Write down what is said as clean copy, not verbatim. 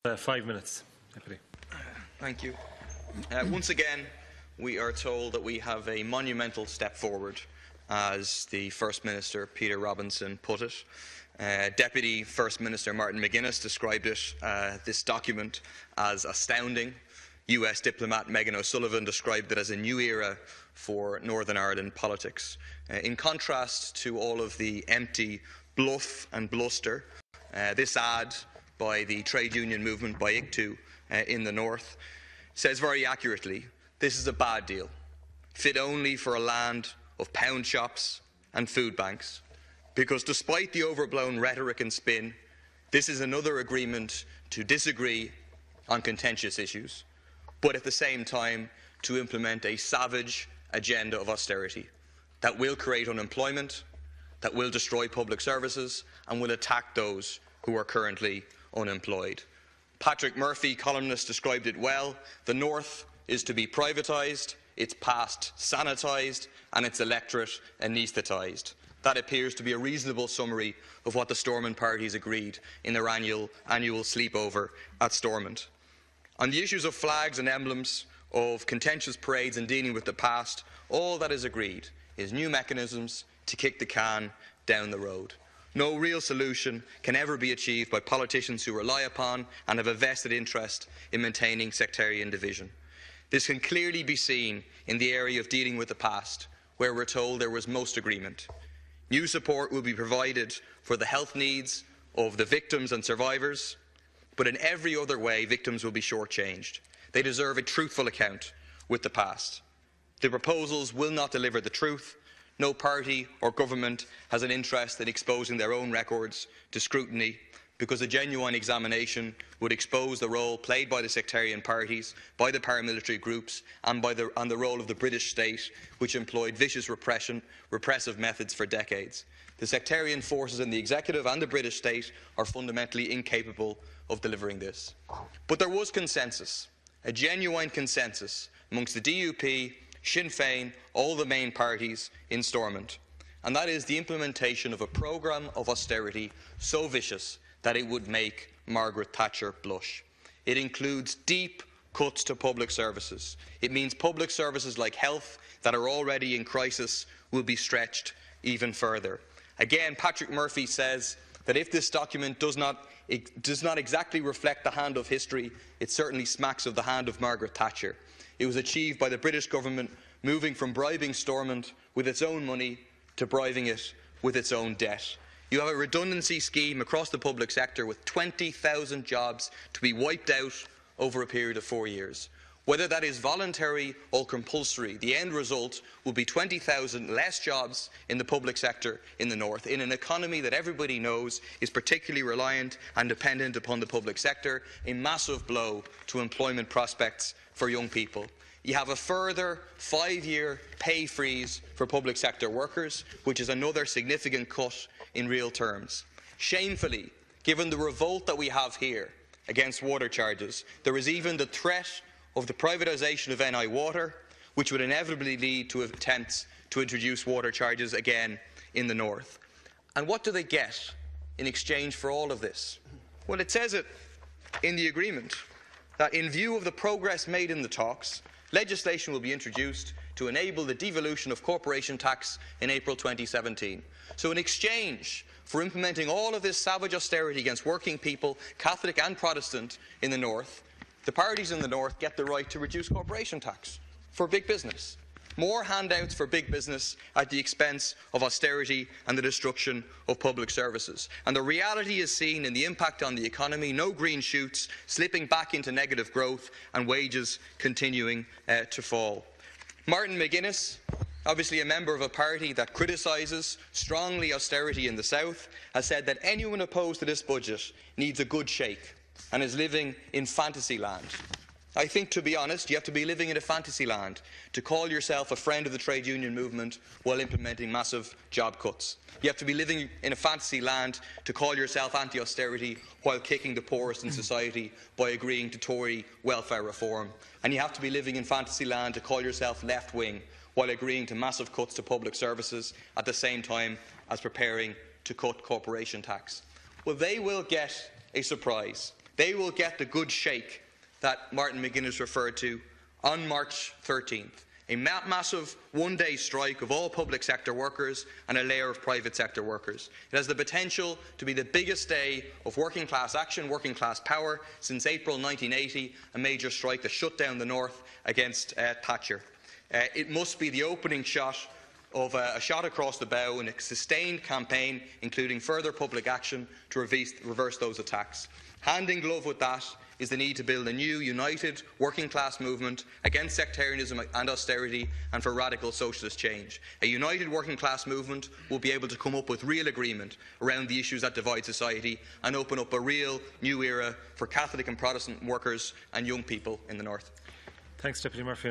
5 minutes, Deputy. Thank you. Once again, we are told that we have a monumental step forward, as the First Minister, Peter Robinson, put it. Deputy First Minister Martin McGuinness described it, this document, as astounding. US diplomat Megan O'Sullivan described it as a new era for Northern Ireland politics. In contrast to all of the empty bluff and bluster, this ad by the trade union movement, by ICTU in the north, says very accurately, this is a bad deal, fit only for a land of pound shops and food banks. Because despite the overblown rhetoric and spin, this is another agreement to disagree on contentious issues, but at the same time to implement a savage agenda of austerity that will create unemployment, that will destroy public services and will attack those who are currently unemployed. Patrick Murphy, columnist, described it well. The North is to be privatised, its past sanitised and its electorate anaesthetised. That appears to be a reasonable summary of what the Stormont parties agreed in their annual sleepover at Stormont. On the issues of flags and emblems, of contentious parades and dealing with the past, all that is agreed is new mechanisms to kick the can down the road. No real solution can ever be achieved by politicians who rely upon and have a vested interest in maintaining sectarian division. This can clearly be seen in the area of dealing with the past, where we're told there was most agreement. New support will be provided for the health needs of the victims and survivors, but in every other way victims will be shortchanged. They deserve a truthful account with the past. The proposals will not deliver the truth. No party or government has an interest in exposing their own records to scrutiny, because a genuine examination would expose the role played by the sectarian parties, by the paramilitary groups and the role of the British state, which employed vicious repressive methods for decades. The sectarian forces in the executive and the British state are fundamentally incapable of delivering this. But there was consensus, a genuine consensus amongst the DUP, Sinn Féin, all the main parties in Stormont, and that is the implementation of a programme of austerity so vicious that it would make Margaret Thatcher blush. It includes deep cuts to public services. It means public services like health, that are already in crisis, will be stretched even further. Again, Patrick Murphy says that if this document does not exactly reflect the hand of history, it certainly smacks of the hand of Margaret Thatcher. It was achieved by the British government moving from bribing Stormont with its own money to bribing it with its own debt. You have a redundancy scheme across the public sector with 20,000 jobs to be wiped out over a period of 4 years. Whether that is voluntary or compulsory, the end result will be 20,000 less jobs in the public sector in the north, in an economy that everybody knows is particularly reliant and dependent upon the public sector, a massive blow to employment prospects for young people. You have a further 5-year pay freeze for public sector workers, which is another significant cut in real terms. Shamefully, given the revolt that we have here against water charges, there is even the threat of the privatisation of NI Water, which would inevitably lead to attempts to introduce water charges again in the north. And what do they get in exchange for all of this? Well, it says it in the agreement, that in view of the progress made in the talks, legislation will be introduced to enable the devolution of corporation tax in April 2017. So in exchange for implementing all of this savage austerity against working people, Catholic and Protestant, in the north, the parties in the north get the right to reduce corporation tax for big business. More handouts for big business at the expense of austerity and the destruction of public services. And the reality is seen in the impact on the economy, no green shoots, slipping back into negative growth and wages continuing to fall. Martin McGuinness, obviously a member of a party that criticises strongly austerity in the south, has said that anyone opposed to this budget needs a good shake and is living in fantasy land. I think, to be honest, you have to be living in a fantasy land to call yourself a friend of the trade union movement while implementing massive job cuts. You have to be living in a fantasy land to call yourself anti-austerity while kicking the poorest in society by agreeing to Tory welfare reform. And you have to be living in fantasy land to call yourself left-wing while agreeing to massive cuts to public services at the same time as preparing to cut corporation tax. Well, they will get a surprise. They will get the good shake that Martin McGuinness referred to on March 13th. A massive one-day strike of all public sector workers and a layer of private sector workers. It has the potential to be the biggest day of working class action, working class power since April 1980, a major strike that shut down the North against Thatcher. It must be the opening shot of a shot across the bow in a sustained campaign, including further public action to reverse those attacks. Hand in glove with that is the need to build a new, united working class movement against sectarianism and austerity and for radical socialist change. A united working class movement will be able to come up with real agreement around the issues that divide society and open up a real new era for Catholic and Protestant workers and young people in the North. Thanks, Deputy Murphy.